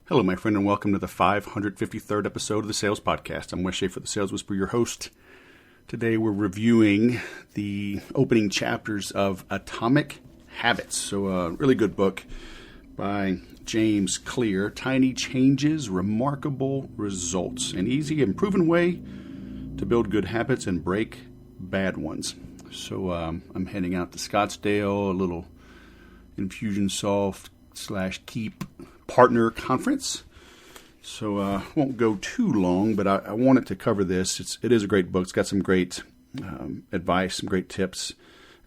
Hello, my friend, and welcome to the 553rd episode of the Sales Podcast. I'm Wes Schaefer, the Sales Whisperer, your host. Today we're reviewing the opening chapters of Atomic Habits. So a really good book by James Clear, Tiny Changes, Remarkable Results, an easy and proven way to build good habits and break bad ones. So I'm heading out to Scottsdale, a little Infusionsoft / Keep partner conference. So I won't go too long, but I wanted to cover this. It is a great book. It's got some great advice, some great tips,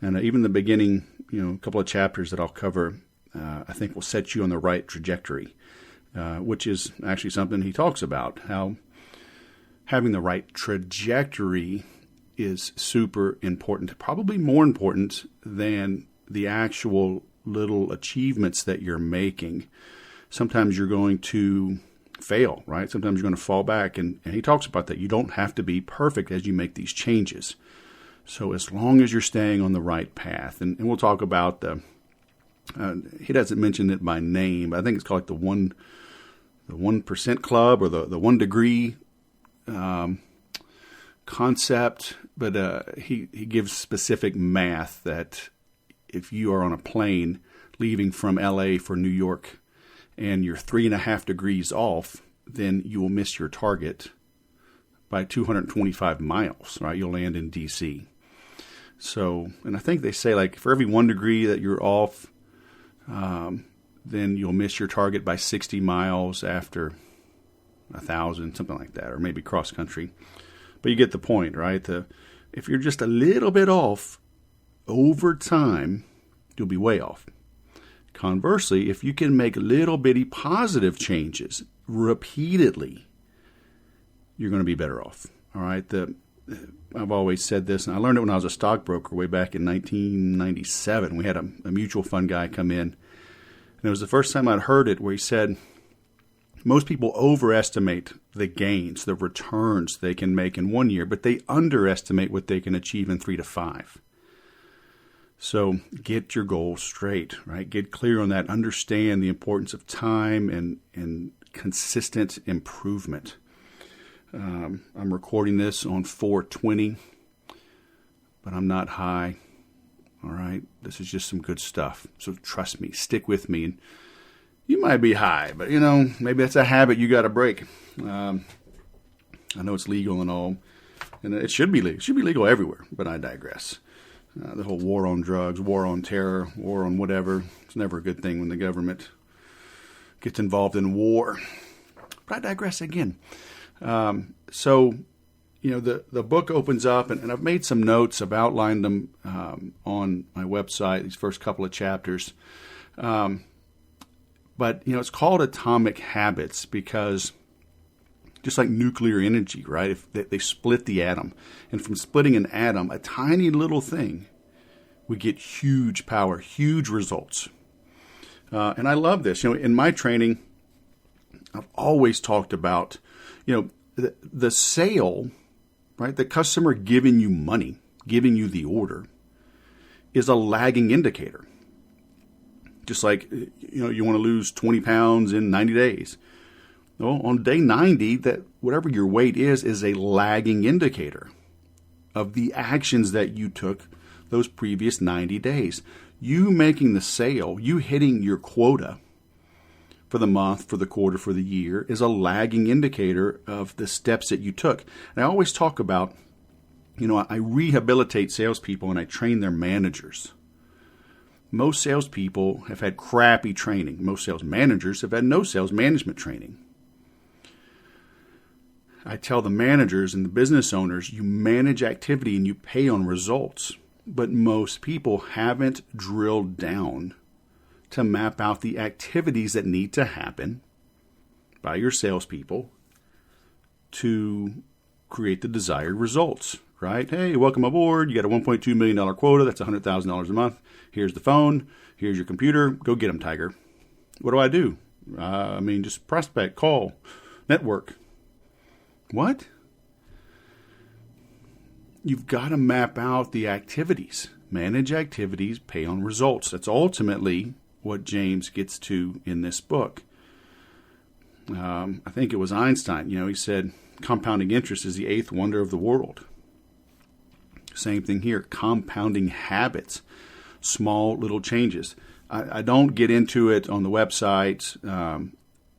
and even the beginning, a couple of chapters that I'll cover, I think will set you on the right trajectory, which is actually something he talks about, how having the right trajectory is super important, probably more important than the actual little achievements that you're making. Sometimes you're going to fail, right? Sometimes you're going to fall back. And he talks about that. You don't have to be perfect as you make these changes. So as long as you're staying on the right path, and we'll talk about he doesn't mention it by name, but I think it's called like the 1% club or the 1 degree concept. But he gives specific math that if you are on a plane leaving from LA for New York, and you're 3.5 degrees off, then you will miss your target by 225 miles, right? You'll land in DC. So, and I think they say like for every 1 degree that you're off, then you'll miss your target by 60 miles after 1,000, something like that, or maybe cross country. But you get the point, right? If you're just a little bit off, over time, you'll be way off. Conversely, if you can make little bitty positive changes repeatedly, you're going to be better off. All right. I've always said this, and I learned it when I was a stockbroker way back in 1997. We had a mutual fund guy come in, and it was the first time I'd heard it where he said, most people overestimate the gains, the returns they can make in 1 year, but they underestimate what they can achieve in 3 to 5. So get your goals straight, right? Get clear on that. Understand the importance of time and consistent improvement. I'm recording this on 4/20, but I'm not high. All right. This is just some good stuff. So trust me, stick with me. And you might be high, but maybe that's a habit you got to break. I know it's legal and all, and it should be legal. It should be legal everywhere, but I digress. The whole war on drugs, war on terror, war on whatever. It's never a good thing when the government gets involved in war. But I digress again. So, the book opens up, and I've made some notes. I've outlined them on my website, these first couple of chapters. But, it's called Atomic Habits because just like nuclear energy, right? If they split the atom. And from splitting an atom, a tiny little thing, we get huge power, huge results. And I love this. In my training, I've always talked about, the sale, right? The customer giving you money, giving you the order, is a lagging indicator. Just like, you want to lose 20 pounds in 90 days. Well, on day 90, that whatever your weight is a lagging indicator of the actions that you took those previous 90 days. You making the sale, you hitting your quota for the month, for the quarter, for the year is a lagging indicator of the steps that you took. And I always talk about, I rehabilitate salespeople and I train their managers. Most salespeople have had crappy training. Most sales managers have had no sales management training. I tell the managers and the business owners, you manage activity and you pay on results. But most people haven't drilled down to map out the activities that need to happen by your salespeople to create the desired results, right? Hey, welcome aboard. You got a $1.2 million quota. That's $100,000 a month. Here's the phone. Here's your computer. Go get them, Tiger. What do? Just prospect, call, network. What? You've got to map out the activities. Manage activities, pay on results. That's ultimately what James gets to in this book. I think it was Einstein, he said compounding interest is the eighth wonder of the world. Same thing here, compounding habits, small little changes. I don't get into it on the website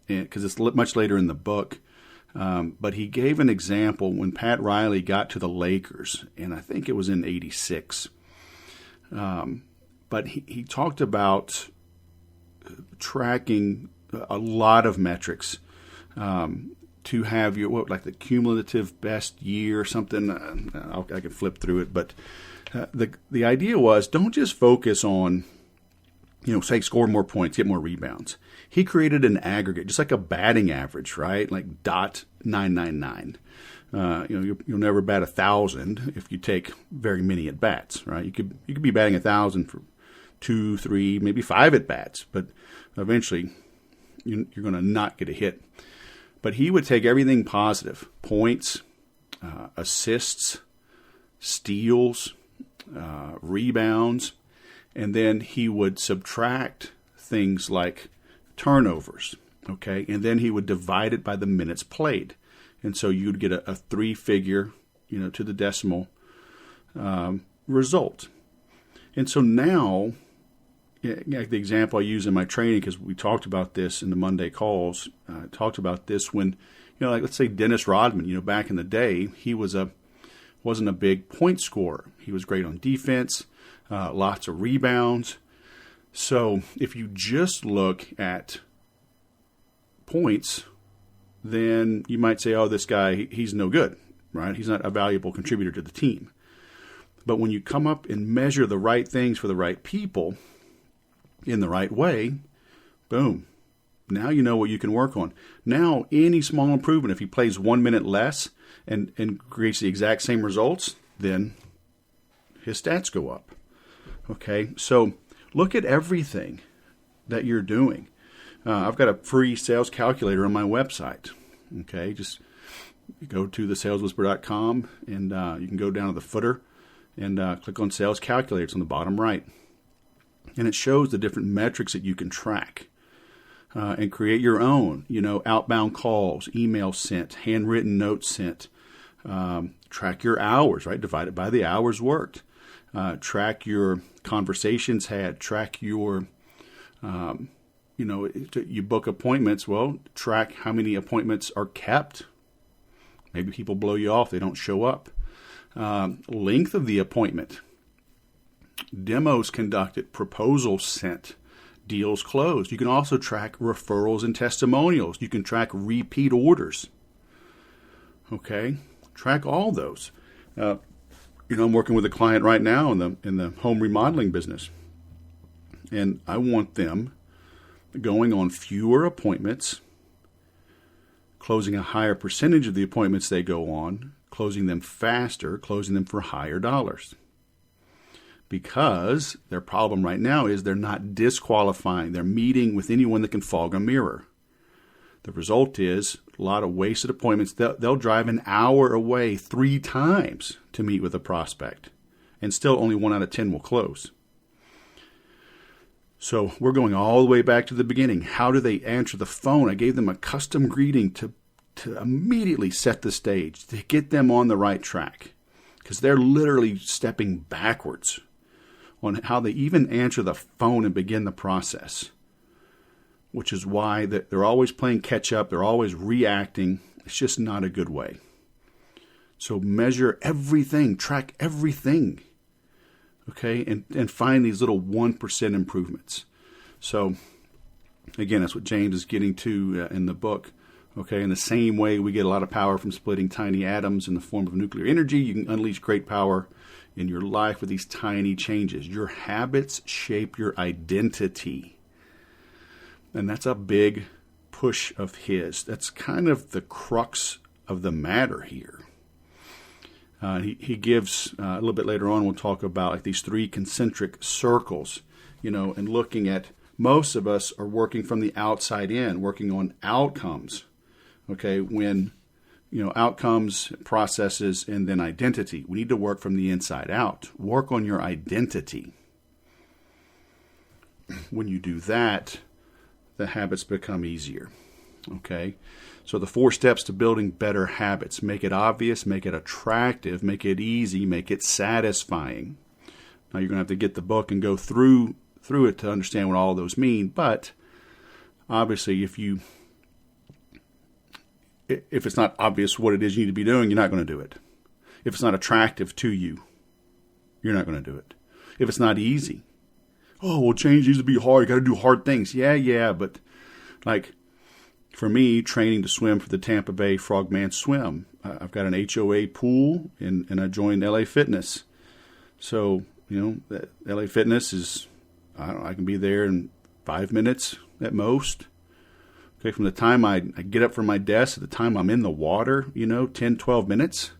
because it's much later in the book. But he gave an example when Pat Riley got to the Lakers, and I think it was in '86. But he talked about tracking a lot of metrics to have your the cumulative best year or something. I can flip through it, but the idea was don't just focus on say score more points, get more rebounds. He created an aggregate, just like a batting average, right? Like .999. You'll never bat 1,000 if you take very many at bats, right? You could be batting 1,000 for 2, 3, maybe 5 at bats, but eventually you're going to not get a hit. But he would take everything positive: points, assists, steals, rebounds. And then he would subtract things like turnovers, okay? And then he would divide it by the minutes played. And so you'd get a 3-figure, to the decimal result. And so now, like the example I use in my training, because we talked about this in the Monday calls, talked about this when, like let's say Dennis Rodman, back in the day, he wasn't a big point scorer. He was great on defense. Lots of rebounds. So if you just look at points, then you might say, oh, this guy, he's no good, right? He's not a valuable contributor to the team. But when you come up and measure the right things for the right people in the right way, boom, now you know what you can work on. Now any small improvement, if he plays 1 minute less and creates the exact same results, then his stats go up. Okay, so look at everything that you're doing. I've got a free sales calculator on my website. Okay, just go to thesaleswhisperer.com and you can go down to the footer and click on sales calculator. It's on the bottom right. And it shows the different metrics that you can track and create your own, outbound calls, emails sent, handwritten notes sent. Track your hours, right? Divide it by the hours worked. Track your conversations had, track your, you book appointments. Well, track how many appointments are kept. Maybe people blow you off. They don't show up. Length of the appointment. Demos conducted, proposals sent, deals closed. You can also track referrals and testimonials. You can track repeat orders. Okay? Track all those. I'm working with a client right now in the home remodeling business, and I want them going on fewer appointments, closing a higher percentage of the appointments they go on, closing them faster, closing them for higher dollars. Because their problem right now is they're not disqualifying. They're meeting with anyone that can fog a mirror. The result is a lot of wasted appointments. They'll drive an hour away 3 times to meet with a prospect, and still only 1 out of 10 will close. So we're going all the way back to the beginning. How do they answer the phone? I gave them a custom greeting to immediately set the stage, to get them on the right track, because they're literally stepping backwards on how they even answer the phone and begin the process, which is why they're always playing catch up. They're always reacting. It's just not a good way. So measure everything, track everything, okay, and find these little 1% improvements. So again, that's what James is getting to in the book. Okay, in the same way we get a lot of power from splitting tiny atoms in the form of nuclear energy, you can unleash great power in your life with these tiny changes. Your habits shape your identity. And that's a big push of his. That's kind of the crux of the matter here. He gives, a little bit later on, we'll talk about like these 3 concentric circles, and looking at, most of us are working from the outside in, working on outcomes. Okay, when, outcomes, processes, and then identity. We need to work from the inside out. Work on your identity. When you do that, the habits become easier. Okay? So the 4 steps to building better habits: make it obvious, make it attractive, make it easy, make it satisfying. Now you're going to have to get the book and go through it to understand what all of those mean, but obviously if it's not obvious what it is you need to be doing, you're not going to do it. If it's not attractive to you, you're not going to do it. If it's not easy, change needs to be hard. You got to do hard things. Yeah, but like for me, training to swim for the Tampa Bay Frogman Swim, I've got an HOA pool and I joined LA Fitness. So, LA Fitness is, I can be there in 5 minutes at most. Okay, from the time I get up from my desk to the time I'm in the water, 10, 12 minutes.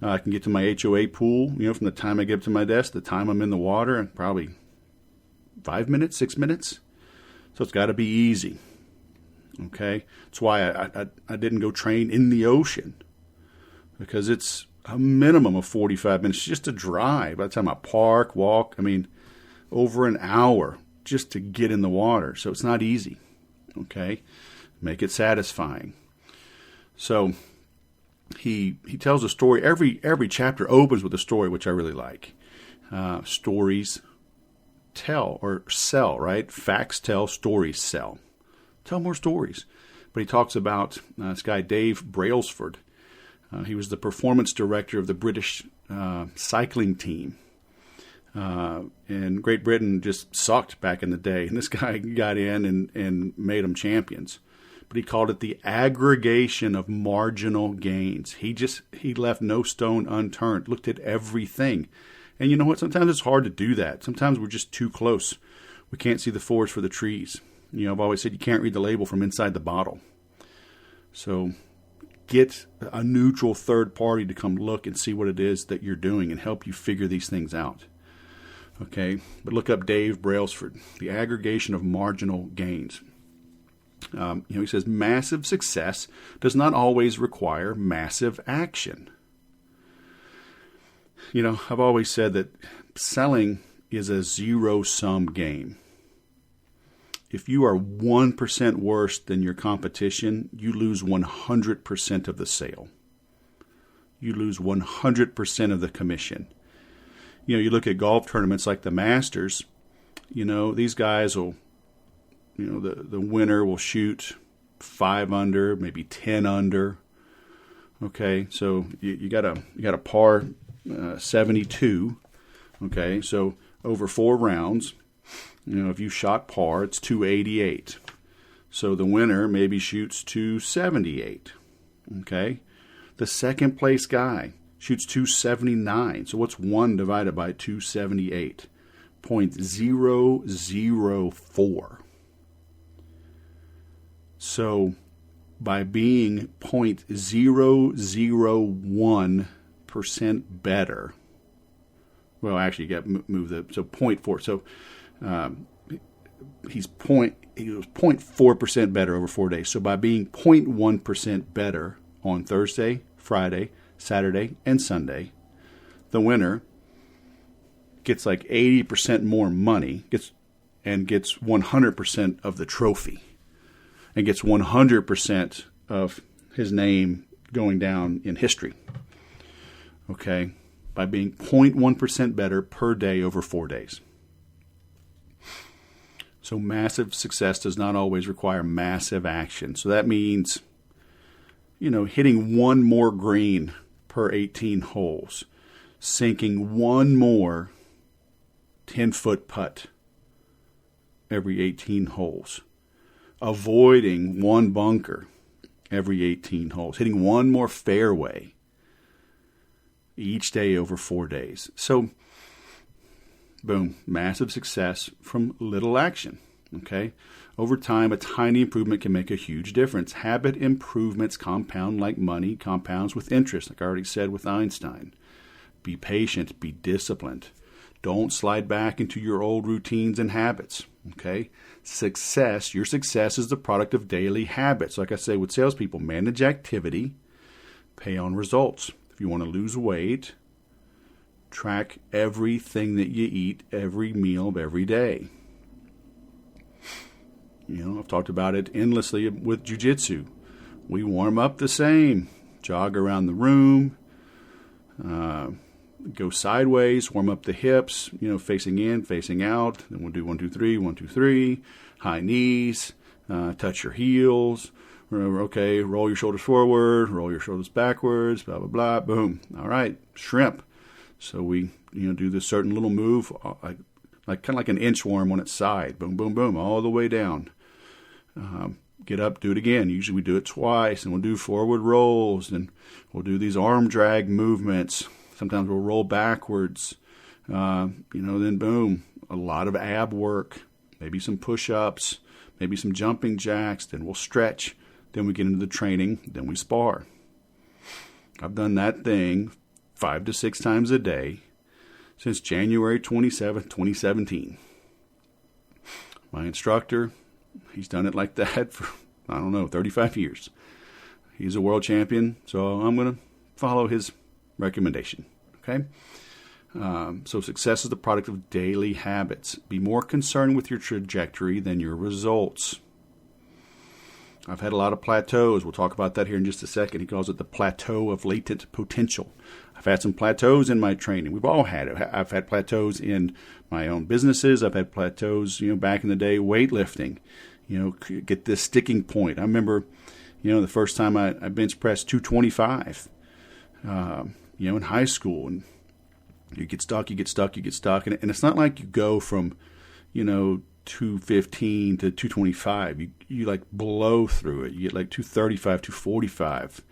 I can get to my HOA pool, from the time I get up to my desk to the time I'm in the water, probably 5 minutes, 6 minutes. So it's got to be easy. Okay, that's why I didn't go train in the ocean, because it's a minimum of 45 minutes just to drive. By the time I park, walk, over an hour just to get in the water. So it's not easy. Okay, make it satisfying. So he tells a story. Every chapter opens with a story, which I really like. Stories tell or sell, right? Facts tell, stories sell. Tell more stories. But he talks about this guy, Dave Brailsford. He was the performance director of the British cycling team. And Great Britain just sucked back in the day. And this guy got in and made them champions. But he called it the aggregation of marginal gains. He left no stone unturned, looked at everything. And you know what? Sometimes it's hard to do that. Sometimes we're just too close. We can't see the forest for the trees. I've always said you can't read the label from inside the bottle. So get a neutral third party to come look and see what it is that you're doing and help you figure these things out. Okay, but look up Dave Brailsford, the aggregation of marginal gains. He says massive success does not always require massive action. I've always said that selling is a zero-sum game. If you are 1% worse than your competition, you lose 100% of the sale. You lose 100% of the commission. You look at golf tournaments like the Masters, these guys will, the winner will shoot 5 under, maybe 10 under. Okay, so you got a par 72. Okay, so over 4 rounds, if you shot par, it's 288. So the winner maybe shoots 278. Okay, the second place guy shoots 279. So what's 1 divided by 278? 0.004. So by being 0.001% better, well, actually, you got to move the, so 0.4. So he was 0.4% better over 4 days. So by being 0.1% better on Thursday, Friday, Saturday, and Sunday, the winner gets like 80% more money, gets 100% of the trophy, and gets 100% of his name going down in history. Okay, by being 0.1% better per day over 4 days. So massive success does not always require massive action. So that means, hitting 1 more green per 18 holes, sinking 1 more 10-foot putt every 18 holes, avoiding 1 bunker every 18 holes, hitting 1 more fairway each day over 4 days. So, boom, massive success from little action. Okay? Over time, a tiny improvement can make a huge difference. Habit improvements compound like money compounds with interest, like I already said with Einstein. Be patient, be disciplined. Don't slide back into your old routines and habits. Okay? Your success is the product of daily habits. Like I say with salespeople, manage activity, pay on results. If you want to lose weight, track everything that you eat, every meal of every day. I've talked about it endlessly with jiu-jitsu. We warm up the same. Jog around the room, go sideways, warm up the hips, facing in, facing out. Then we'll do 1, 2, 3, 1, 2, 3, high knees, touch your heels. Okay, roll your shoulders forward, roll your shoulders backwards, blah, blah, blah, boom. All right, shrimp. So we, do this certain little move, like kind of like an inchworm on its side. Boom, boom, boom, all the way down. Get up, do it again. Usually we do it twice, and we'll do forward rolls, and we'll do these arm drag movements. Sometimes we'll roll backwards. Then boom, a lot of ab work, maybe some push-ups, maybe some jumping jacks. Then we'll stretch. Then we get into the training. Then we spar. I've done that thing 5 to 6 times a day since January 27th, 2017. My instructor, he's done it like that for, 35 years. He's a world champion, so I'm going to follow his recommendation. Okay? So success is the product of daily habits. Be more concerned with your trajectory than your results. I've had a lot of plateaus. We'll talk about that here in just a second. He calls it the plateau of latent potential. I've had some plateaus in my training. We've all had it. I've had plateaus in my own businesses. I've had plateaus, back in the day, weightlifting. Get this sticking point. I remember, the first time I bench pressed 225, in high school, and you get stuck. And it's not like you go from, 215 to 225. You like blow through it. You get like 235, 245,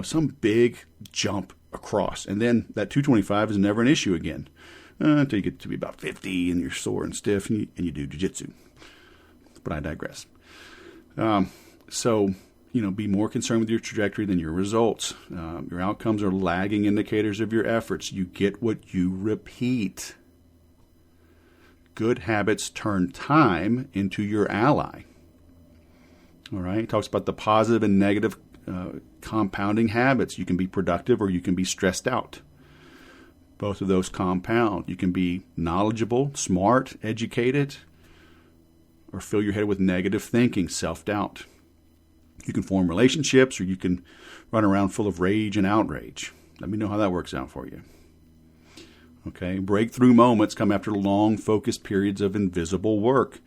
some big jump across. And then that 225 is never an issue again until you get to be about 50 and you're sore and stiff and you do jiu-jitsu. But I digress. So, be more concerned with your trajectory than your results. Your outcomes are lagging indicators of your efforts. You get what you repeat. Good habits turn time into your ally. All right? It talks about the positive and negative compounding habits. You can be productive or you can be stressed out. Both of those compound. You can be knowledgeable, smart, educated, or fill your head with negative thinking, self-doubt. You can form relationships, or you can run around full of rage and outrage. Let me know how that works out for you. Okay, breakthrough moments come after long, focused periods of invisible work.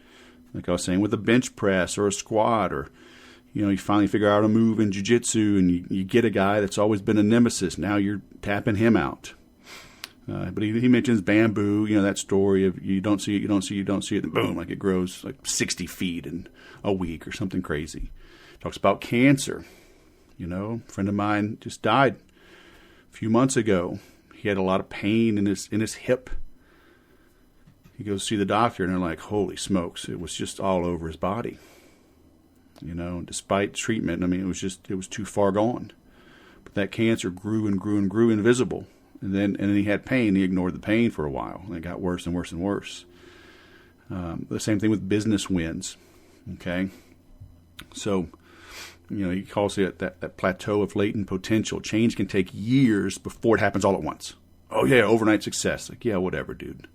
Like I was saying with a bench press or a squat, or you finally figure out a move in jiu-jitsu, and you get a guy that's always been a nemesis. Now you're tapping him out. But he mentions bamboo, that story of you don't see it, and boom, like it grows like 60 feet in a week or something crazy. Talks about cancer. A friend of mine just died a few months ago. He had a lot of pain in his hip. He goes to see the doctor, and they're like, holy smokes, it was just all over his body. Despite treatment, it was too far gone. But that cancer grew and grew and grew invisible. And then he had pain. He ignored the pain for a while, and it got worse and worse and worse. The same thing with business wins. Okay, so he calls it that plateau of latent potential. Change can take years before it happens all at once. Oh yeah, overnight success. Like, yeah, whatever, dude.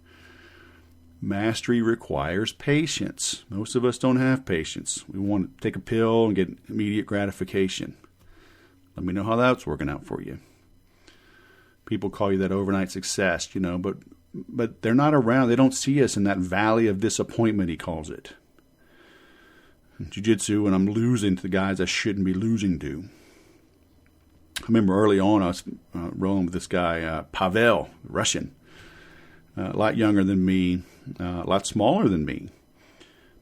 Mastery requires patience. Most of us don't have patience. We want to take a pill and get immediate gratification. Let me know how that's working out for you. People call you that overnight success, but they're not around. They don't see us in that valley of disappointment, he calls it. In jiu-jitsu, when I'm losing to the guys I shouldn't be losing to. I remember early on I was rolling with this guy, Pavel, Russian. A lot younger than me, a lot smaller than me.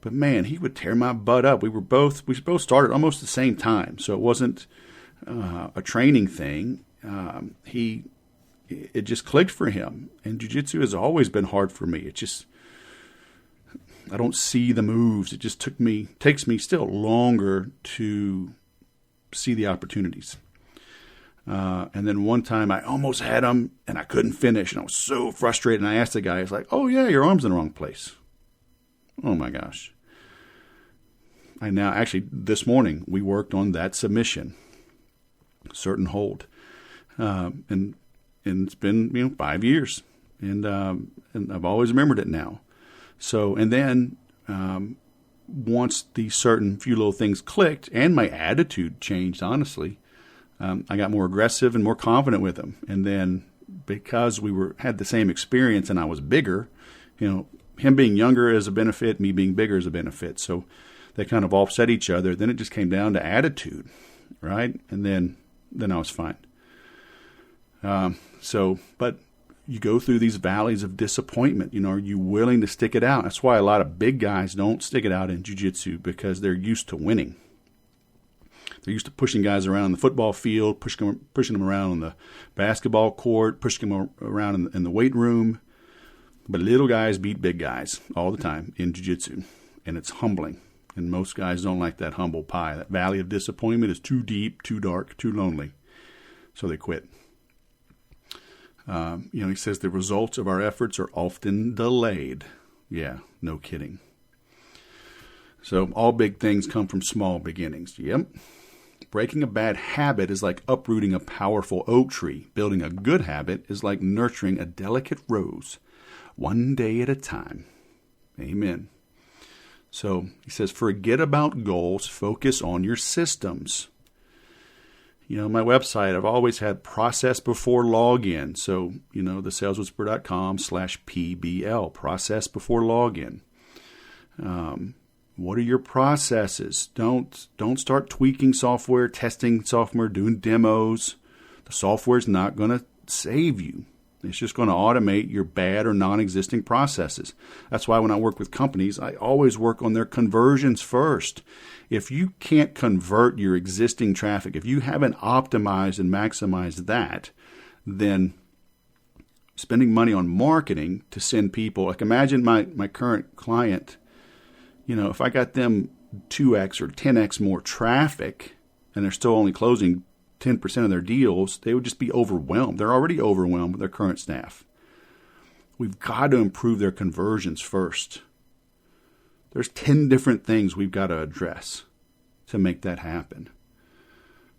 But man, he would tear my butt up. We both started almost the same time, so it wasn't a training thing. It just clicked for him. And jiu-jitsu has always been hard for me. I don't see the moves. It just takes me still longer to see the opportunities. And then one time I almost had him and I couldn't finish. And I was so frustrated. And I asked the guy, he's like, oh yeah, your arm's in the wrong place. Oh my gosh. This morning we worked on that submission, certain hold. And it's been 5 years, and I've always remembered it now. So, and then once these certain few little things clicked and my attitude changed, honestly, I got more aggressive and more confident with them. And then because we had the same experience and I was bigger, him being younger is a benefit, me being bigger is a benefit. So they kind of offset each other. Then it just came down to attitude, right? And then I was fine. But you go through these valleys of disappointment. Are you willing to stick it out? That's why a lot of big guys don't stick it out in jiu-jitsu, because they're used to winning. They're used to pushing guys around the football field, pushing them around on the basketball court, pushing them around in the weight room. But little guys beat big guys all the time in jiu-jitsu, and it's humbling. And most guys don't like that humble pie. That valley of disappointment is too deep, too dark, too lonely. So they quit. He says the results of our efforts are often delayed. Yeah, no kidding. So all big things come from small beginnings. Yep. Breaking a bad habit is like uprooting a powerful oak tree. Building a good habit is like nurturing a delicate rose, one day at a time. Amen. So he says, forget about goals, focus on your systems. My website, I've always had process before login. So, the saleswhisper.com/PBL, process before login. What are your processes? Don't start tweaking software, testing software, doing demos. The software's not going to save you. It's just going to automate your bad or non-existing processes. That's why when I work with companies, I always work on their conversions first. If you can't convert your existing traffic, if you haven't optimized and maximized that, then spending money on marketing to send people, like imagine my current client, if I got them 2x or 10x more traffic and they're still only closing 10% of their deals, they would just be overwhelmed. They're already overwhelmed with their current staff. We've got to improve their conversions first. There's 10 different things we've got to address to make that happen.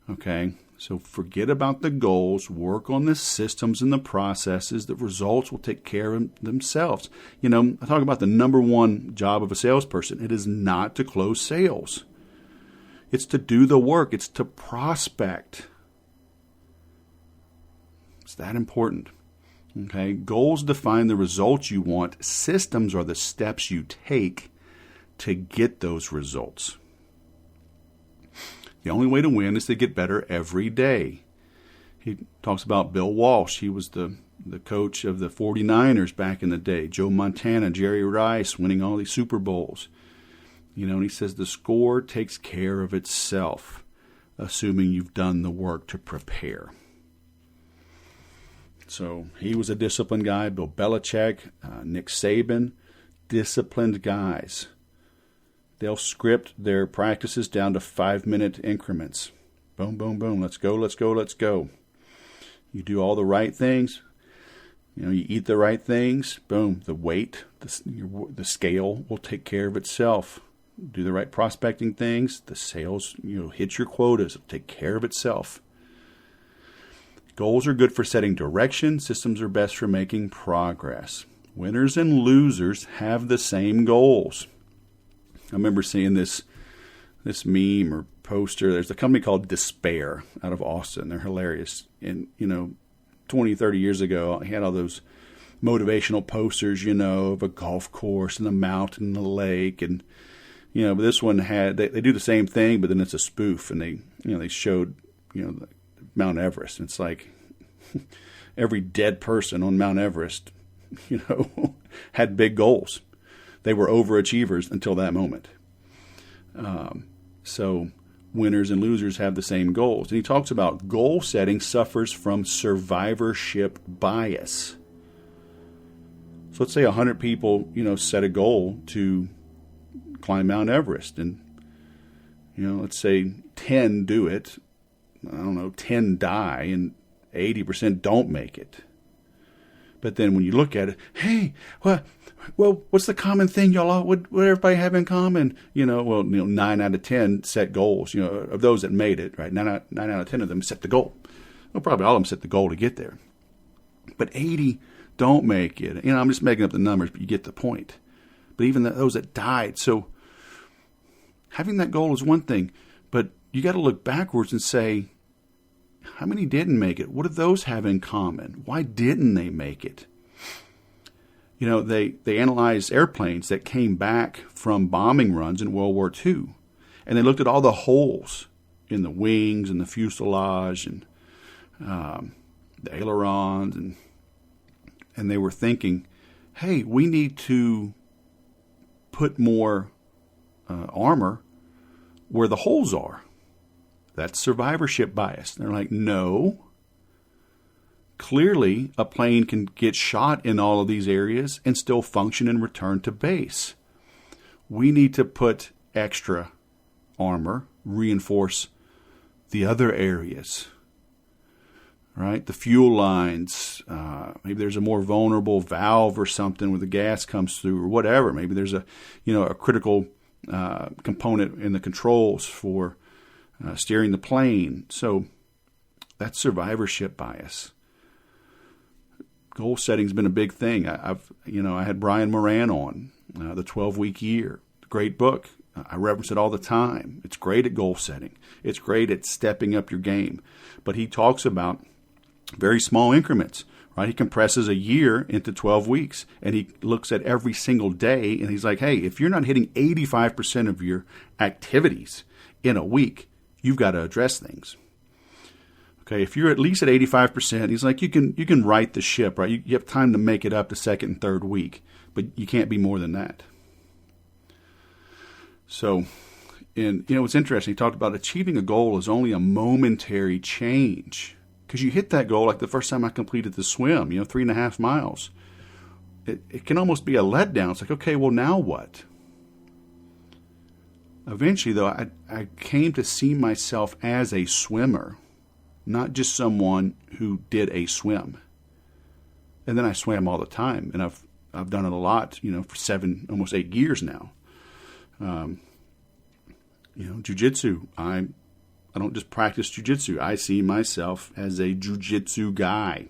Okay? So forget about the goals, work on the systems and the processes. The results will take care of themselves. I talk about the number one job of a salesperson. It is not to close sales. It's to do the work. It's to prospect. It's that important. Okay? Goals define the results you want. Systems are the steps you take to get those results. The only way to win is to get better every day. He talks about Bill Walsh. He was the coach of the 49ers back in the day. Joe Montana, Jerry Rice, winning all these Super Bowls. And he says the score takes care of itself, assuming you've done the work to prepare. So he was a disciplined guy. Bill Belichick, Nick Saban, disciplined guys. They'll script their practices down to 5-minute increments. Boom, boom, boom. Let's go, let's go, let's go. You do all the right things. You eat the right things. Boom. The weight, the scale will take care of itself. Do the right prospecting things. The sales, hit your quotas. It'll take care of itself. Goals are good for setting direction. Systems are best for making progress. Winners and losers have the same goals. I remember seeing this meme or poster. There's a company called Despair out of Austin. They're hilarious. And, 20, 30 years ago, I had all those motivational posters, of a golf course and a mountain and a lake. And, but this one had, they do the same thing, but then it's a spoof. And they showed, Mount Everest. And it's like every dead person on Mount Everest, had big goals. They were overachievers until that moment. So winners and losers have the same goals. And he talks about goal setting suffers from survivorship bias. So let's say 100 people, set a goal to climb Mount Everest. And, let's say 10 do it. 10 die and 80% don't make it. But then when you look at it, hey, well, what's the common thing y'all all, what everybody have in common? 9 out of 10 set goals, of those that made it, right? 9 out of 10 of them set the goal. Well, probably all of them set the goal to get there. But 80 don't make it. I'm just making up the numbers, but you get the point. But even those that died. So Having that goal is one thing, but you got to look backwards and say, how many didn't make it? What do those have in common? Why didn't they make it? They analyzed airplanes that came back from bombing runs in World War II, and they looked at all the holes in the wings and the fuselage and the ailerons, and they were thinking, hey, we need to put more armor where the holes are. That's survivorship bias. They're like, no. Clearly, a plane can get shot in all of these areas and still function and return to base. We need to put extra armor, reinforce the other areas, right? The fuel lines, maybe there's a more vulnerable valve or something where the gas comes through or whatever. Maybe there's a critical component in the controls for steering the plane. So that's survivorship bias. Goal setting's been a big thing. I had Brian Moran on, The 12-Week Year. Great book. I reference it all the time. It's great at goal setting. It's great at stepping up your game. But he talks about very small increments, right? He compresses a year into 12 weeks, and he looks at every single day, and he's like, hey, if you're not hitting 85% of your activities in a week, you've got to address things. Okay, if you're at least at 85%, he's like, you can right the ship, right? You have time to make it up the second and third week, but you can't be more than that. So, it's interesting. He talked about achieving a goal is only a momentary change. Because you hit that goal, like the first time I completed the swim, 3.5 miles. It can almost be a letdown. It's like, okay, well, now what? Eventually, though, I came to see myself as a swimmer, not just someone who did a swim. And then I swam all the time, and I've done it a lot, for 7, almost 8 years now. Jiu-jitsu. I don't just practice jiu-jitsu. I see myself as a jiu-jitsu guy.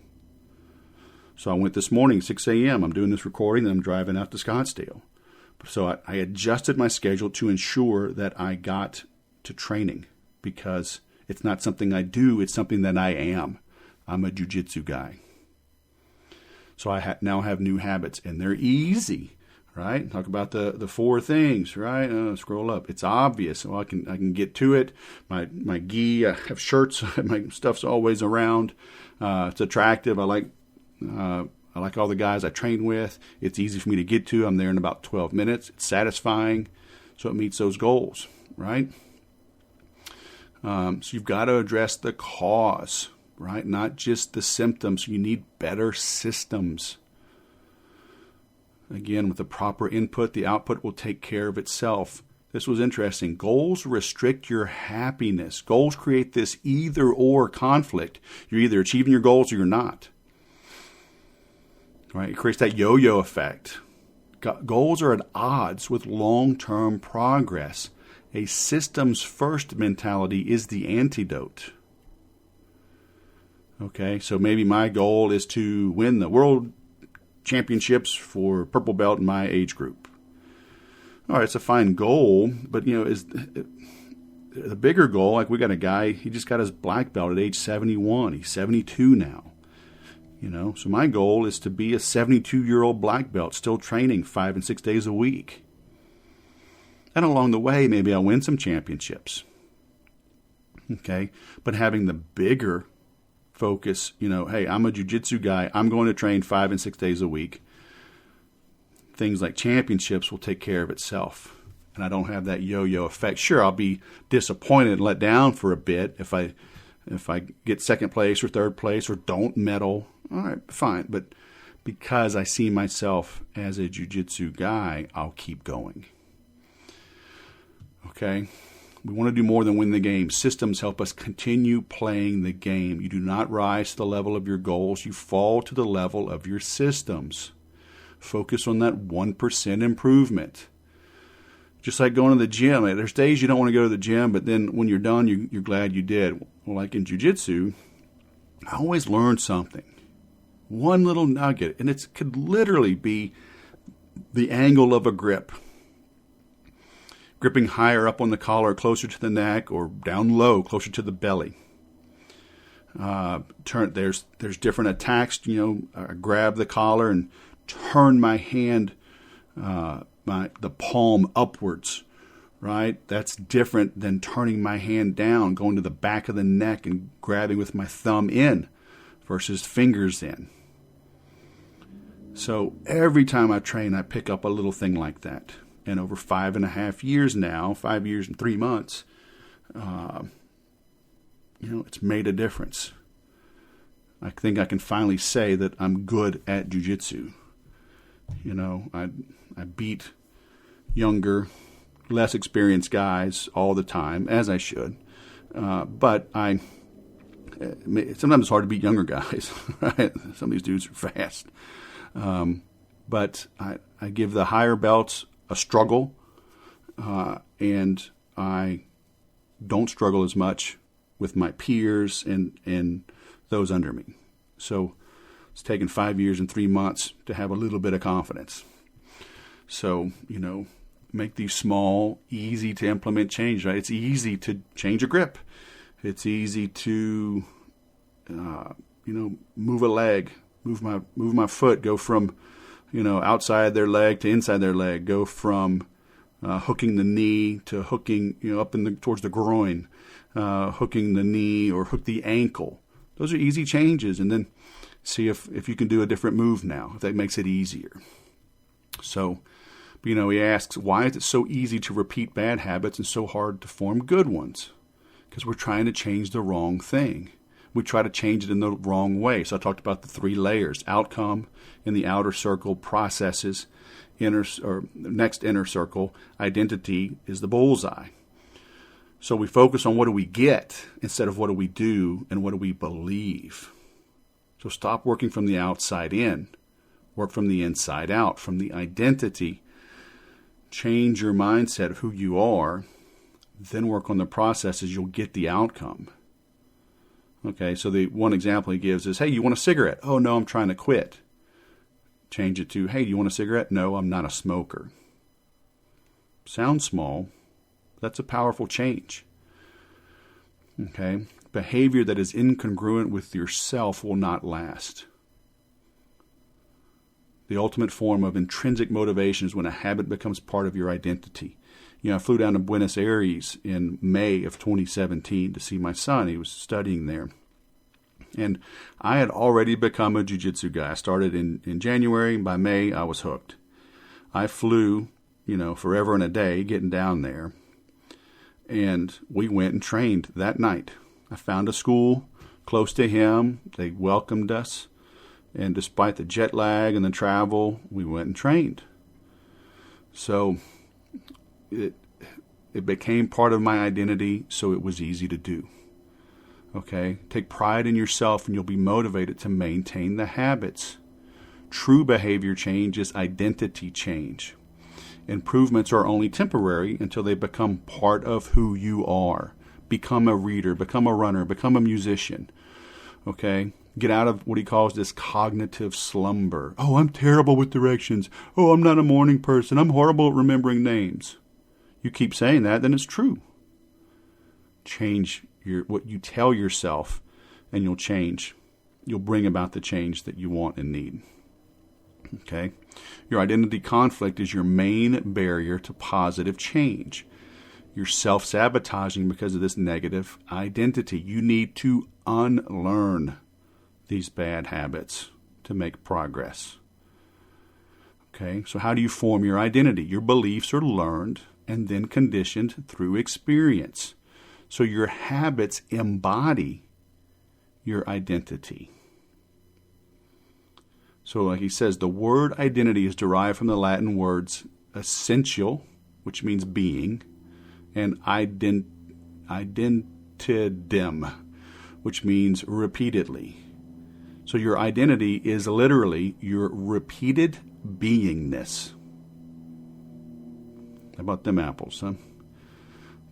So I went this morning, 6 a.m. I'm doing this recording, and I'm driving out to Scottsdale. So I adjusted my schedule to ensure that I got to training, because it's not something I do, it's something that I am. I'm a jiu-jitsu guy. So I now have new habits, and they're easy, right? Talk about the 4 things, right? Scroll up. It's obvious. Well, I can get to it. My gi, I have shirts. My stuff's always around. It's attractive. I like all the guys I train with. It's easy for me to get to. I'm there in about 12 minutes. It's satisfying, so it meets those goals, right? So you've got to address the cause, right? Not just the symptoms. You need better systems. Again, with the proper input, the output will take care of itself. This was interesting. Goals restrict your happiness. Goals create this either-or conflict. You're either achieving your goals or you're not. Right? It creates that yo-yo effect. Goals are at odds with long-term progress. A systems-first mentality is the antidote. Okay, so maybe my goal is to win the world championships for purple belt in my age group. All right, it's a fine goal, but is the bigger goal, like we got a guy, he just got his black belt at age 71. He's 72 now. So my goal is to be a 72-year-old black belt, still training 5 and 6 days a week. And along the way, maybe I'll win some championships. Okay, but having the bigger focus, hey, I'm a jiu-jitsu guy. I'm going to train 5 and 6 days a week. Things like championships will take care of itself. And I don't have that yo-yo effect. Sure, I'll be disappointed and let down for a bit if I get second place or third place or don't medal. All right, fine. But because I see myself as a jiu-jitsu guy, I'll keep going. Okay? We want to do more than win the game. Systems help us continue playing the game. You do not rise to the level of your goals. You fall to the level of your systems. Focus on that 1% improvement. Just like going to the gym. There's days you don't want to go to the gym, but then when you're done, you're glad you did. Well, like in jiu-jitsu, I always learn something. One little nugget, and it could literally be the angle of a grip. gripping higher up on the collar, closer to the neck, or down low, closer to the belly. There's different attacks. I grab the collar and turn my hand, the palm upwards. Right? That's different than turning my hand down, going to the back of the neck and grabbing with my thumb in versus fingers in. So every time I train, I pick up a little thing like that. And over 5.5 years now, 5 years and 3 months, it's made a difference. I think I can finally say that I'm good at jiu-jitsu. I beat younger, less experienced guys all the time, as I should. But sometimes it's hard to beat younger guys. Right? Some of these dudes are fast. But I give the higher belts a struggle, and I don't struggle as much with my peers and those under me. So it's taken 5 years and 3 months to have a little bit of confidence. So, make these small, easy to implement change, right? It's easy to change a grip. It's easy to, move a leg, move my foot, go from, outside their leg to inside their leg, go from hooking the knee to hooking, up towards the groin, hooking the knee or hook the ankle. Those are easy changes, and then see if you can do a different move now, if that makes it easier. So, he asks, why is it so easy to repeat bad habits and so hard to form good ones? Because we're trying to change the wrong thing. We try to change it in the wrong way. So I talked about the 3 layers: outcome in the outer circle, processes, next inner circle, identity is the bullseye. So we focus on what do we get instead of what do we do and what do we believe. So stop working from the outside in. Work from the inside out, from the identity. Change your mindset of who you are. Then work on the processes. You'll get the outcome. Okay, so the one example he gives is, hey, you want a cigarette? Oh, no, I'm trying to quit. Change it to, hey, do you want a cigarette? No, I'm not a smoker. Sounds small. That's a powerful change. Okay, behavior that is incongruent with yourself will not last. The ultimate form of intrinsic motivation is when a habit becomes part of your identity. I flew down to Buenos Aires in May of 2017 to see my son. He was studying there. And I had already become a jiu-jitsu guy. I started in January, and by May I was hooked. I flew, forever and a day getting down there. And we went and trained that night. I found a school close to him. They welcomed us. And despite the jet lag and the travel, we went and trained. So it became part of my identity, so it was easy to do. Okay? Take pride in yourself and you'll be motivated to maintain the habits. True behavior change is identity change. Improvements are only temporary until they become part of who you are. Become a reader, become a runner, become a musician. Okay? Get out of what he calls this cognitive slumber. Oh, I'm terrible with directions. Oh, I'm not a morning person. I'm horrible at remembering names. You keep saying that, then it's true. Change what you tell yourself, and you'll change. You'll bring about the change that you want and need. Okay? Your identity conflict is your main barrier to positive change. You're self-sabotaging because of this negative identity. You need to unlearn these bad habits to make progress. Okay, so how do you form your identity? Your beliefs are learned and then conditioned through experience. So your habits embody your identity. So like he says, the word identity is derived from the Latin words essential, which means being, and identidem, which means repeatedly. So your identity is literally your repeated beingness. How about them apples, huh?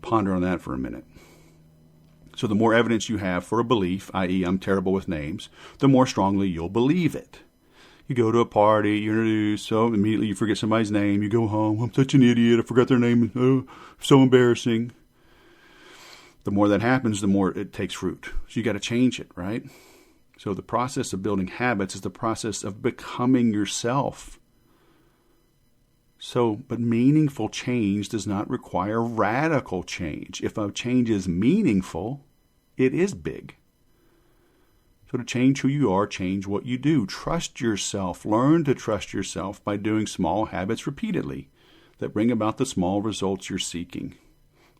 Ponder on that for a minute. So the more evidence you have for a belief, i.e. I'm terrible with names, the more strongly you'll believe it. You go to a party, you introduce, so immediately you forget somebody's name. You go home, I'm such an idiot, I forgot their name. Oh, so embarrassing. The more that happens, the more it takes root. So you got to change it, right? So the process of building habits is the process of becoming yourself. So, but meaningful change does not require radical change. If a change is meaningful, it is big. So to change who you are, change what you do. Trust yourself. Learn to trust yourself by doing small habits repeatedly that bring about the small results you're seeking.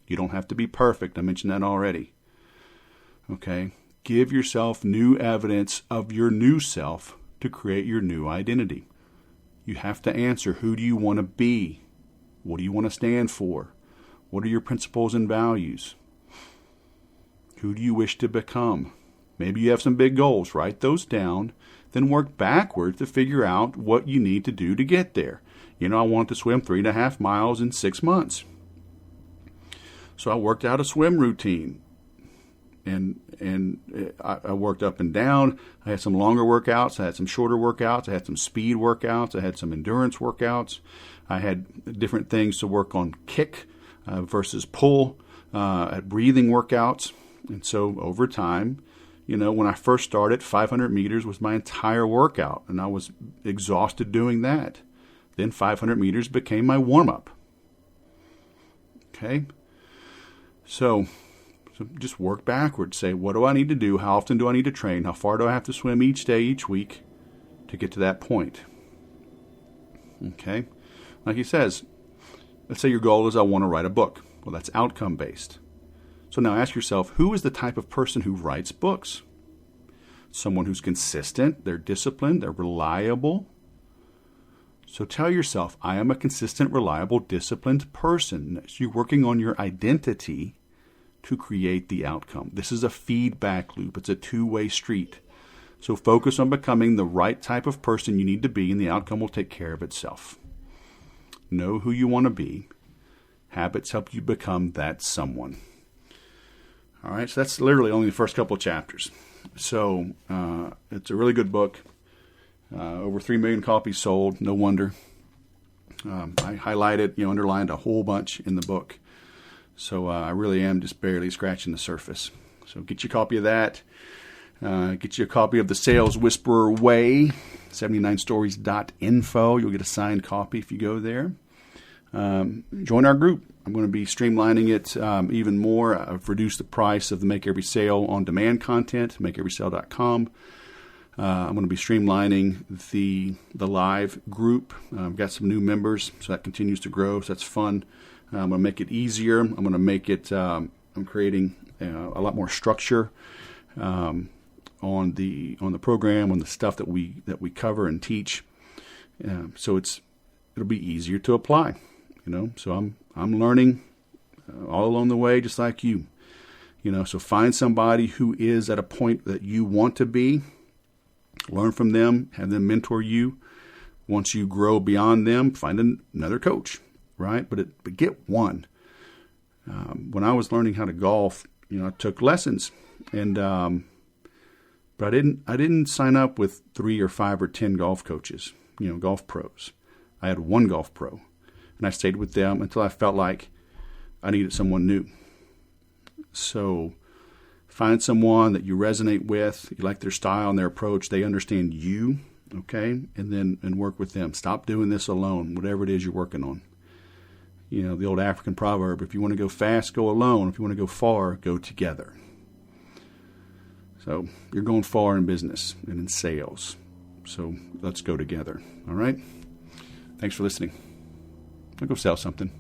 You don't have to be perfect. I mentioned that already. Okay? Give yourself new evidence of your new self to create your new identity. You have to answer, who do you want to be? What do you want to stand for? What are your principles and values? Who do you wish to become? Maybe you have some big goals. Write those down. Then work backwards to figure out what you need to do to get there. I want to swim 3.5 miles in 6 months. So I worked out a swim routine. And I worked up and down. I had some longer workouts. I had some shorter workouts. I had some speed workouts. I had some endurance workouts. I had different things to work on kick versus pull, at breathing workouts. And so over time, when I first started, 500 meters was my entire workout, and I was exhausted doing that. Then 500 meters became my warm-up. Okay? So just work backwards. Say, what do I need to do? How often do I need to train? How far do I have to swim each day, each week to get to that point? Okay? Like he says, let's say your goal is I want to write a book. Well, that's outcome-based. So now ask yourself, who is the type of person who writes books? Someone who's consistent, they're disciplined, they're reliable. So tell yourself, I am a consistent, reliable, disciplined person. So you're working on your identity to create the outcome. This is a feedback loop. It's a two-way street. So focus on becoming the right type of person you need to be, and the outcome will take care of itself. Know who you want to be. Habits help you become that someone. All right, so that's literally only the first couple of chapters. So it's a really good book. Over 3 million copies sold. No wonder. I highlighted, underlined a whole bunch in the book. So I really am just barely scratching the surface. So get your copy of that. Get you a copy of The Sales Whisperer Way, 79stories.info. You'll get a signed copy if you go there. Join our group. I'm going to be streamlining it even more. I've reduced the price of the Make Every Sale on demand content, makeeverysale.com. I'm going to be streamlining the live group. I've got some new members, so that continues to grow, so that's fun. I'm going to make it easier. I'm going to make it, I'm creating a lot more structure on the program, on the stuff that we cover and teach. So it'll be easier to apply, So I'm learning all along the way, just like you. So find somebody who is at a point that you want to be. Learn from them, have them mentor you. Once you grow beyond them, find another coach, right? But get one. When I was learning how to golf, I took lessons, and but I didn't sign up with 3 or 5 or 10 golf coaches, golf pros. I had one golf pro, and I stayed with them until I felt like I needed someone new. So find someone that you resonate with, you like their style and their approach, they understand you, okay? And work with them. Stop doing this alone, whatever it is you're working on. The old African proverb, if you want to go fast, go alone. If you want to go far, go together. So you're going far in business and in sales. So let's go together, all right? Thanks for listening. I'll go sell something.